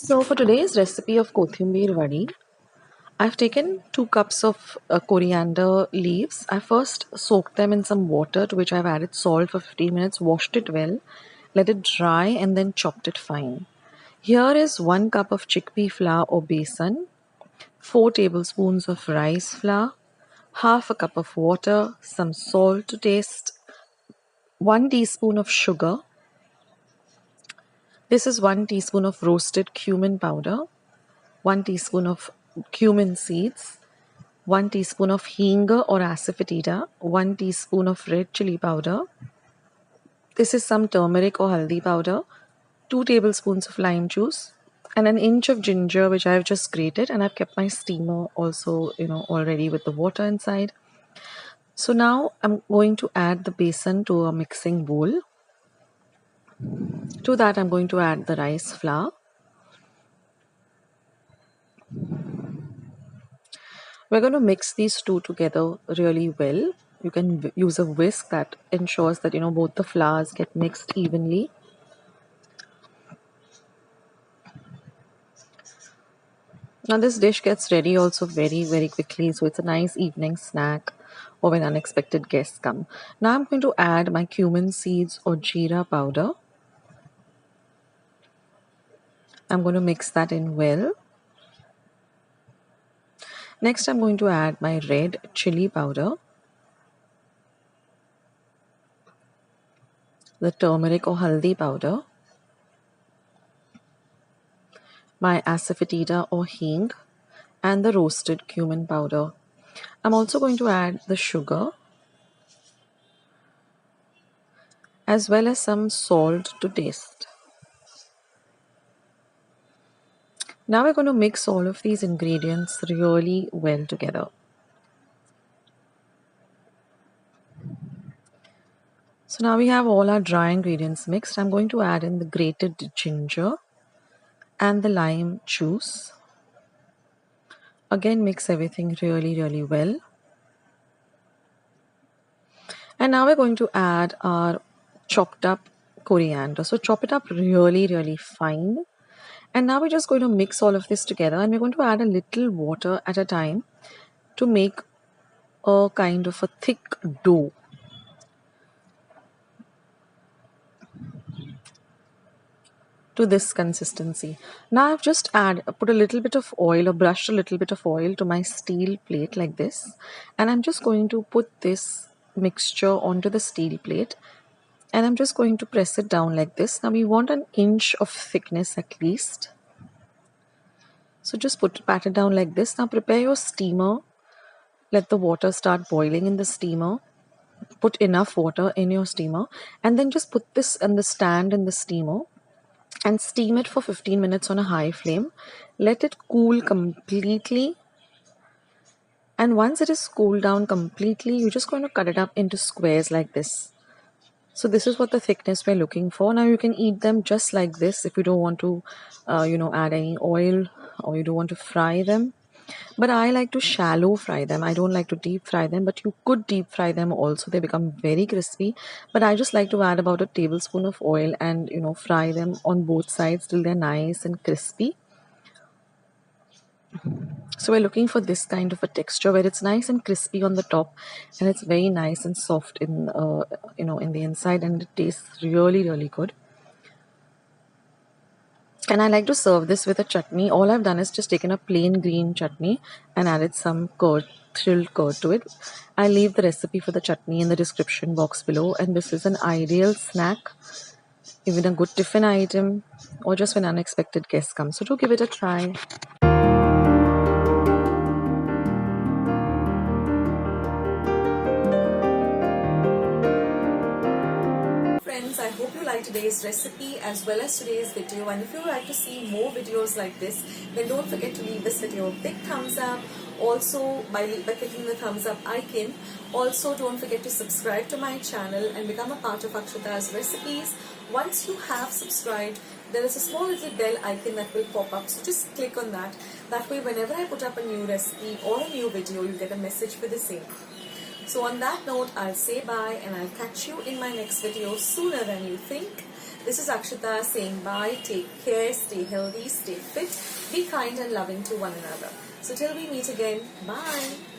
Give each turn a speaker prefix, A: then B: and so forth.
A: So for today's recipe of Kothimbir Vadi, I've taken 2 cups of coriander leaves. I first soaked them in some water to which I've added salt for 15 minutes, washed it well, let it dry and then chopped it fine. Here is 1 cup of chickpea flour or besan, 4 tablespoons of rice flour, half a cup of water, some salt to taste, 1 teaspoon of sugar. This is 1 teaspoon of roasted cumin powder, 1 teaspoon of cumin seeds, 1 teaspoon of hing or asafoetida, 1 teaspoon of red chili powder. This is some turmeric or haldi powder, 2 tablespoons of lime juice, and an inch of ginger which I've just grated, and I've kept my steamer also, already with the water inside. So now I'm going to add the besan to a mixing bowl. To that I'm going to add the rice flour. We're going to mix these two together really well. You can use a whisk that ensures that both the flours get mixed evenly. Now this dish gets ready also very quickly, so it's a nice evening snack or when unexpected guests come. Now I'm going to add my cumin seeds or jeera powder. I'm going to mix that in well. Next I'm going to add my red chili powder, the turmeric or haldi powder, my asafoetida or hing, and the roasted cumin powder. I'm also going to add the sugar as well as some salt to taste. Now we're going to mix all of these ingredients really well together. So now we have all our dry ingredients mixed. I'm going to add in the grated ginger and the lime juice. Again, mix everything really well. And now we're going to add our chopped up coriander. So chop it up really fine. And now we're just going to mix all of this together, and we're going to add a little water at a time to make a kind of a thick dough. To this consistency. Now I've just put a little bit of oil or brushed a little bit of oil to my steel plate like this, and I'm just going to put this mixture onto the steel plate, and I'm just going to press it down like this. Now we want an inch of thickness at least. So just pat it down like this. Now prepare your steamer. Let the water start boiling in the steamer. Put enough water in your steamer, and then just put this on the stand in the steamer and steam it for 15 minutes on a high flame. Let it cool completely, and once it is cooled down completely, you're just going to cut it up into squares like this. So this is what the thickness we're looking for. Now you can eat them just like this if you don't want to add any oil, or you don't want to fry them. But I like to shallow fry them. I don't like to deep fry them, but you could deep fry them also. They become very crispy. But I just like to add about a tablespoon of oil and fry them on both sides till they're nice and crispy. So we're looking for this kind of a texture where it's nice and crispy on the top, and it's very nice and soft in in the inside, and it tastes really good. And I like to serve this with a chutney. All I've done is just taken a plain green chutney and added some chilled curd to it. I'll leave the recipe for the chutney in the description box below. And this is an ideal snack, even a good tiffin item, or just when unexpected guests come. So do give it a try. Friends, I hope you liked today's recipe as well as today's video, and if you would like to see more videos like this, then don't forget to leave this video a big thumbs up. Also by clicking the thumbs up icon. Also don't forget to subscribe to my channel and become a part of Akshata's recipes. Once you have subscribed, there is a small little bell icon that will pop up, so just click on that. That way whenever I put up a new recipe or a new video, you get a message for the same. So on that note, I'll say bye, and I'll catch you in my next video sooner than you think.
B: This is Akshita saying bye, take care, stay healthy, stay fit, be kind and loving to one another. So till we meet again, bye.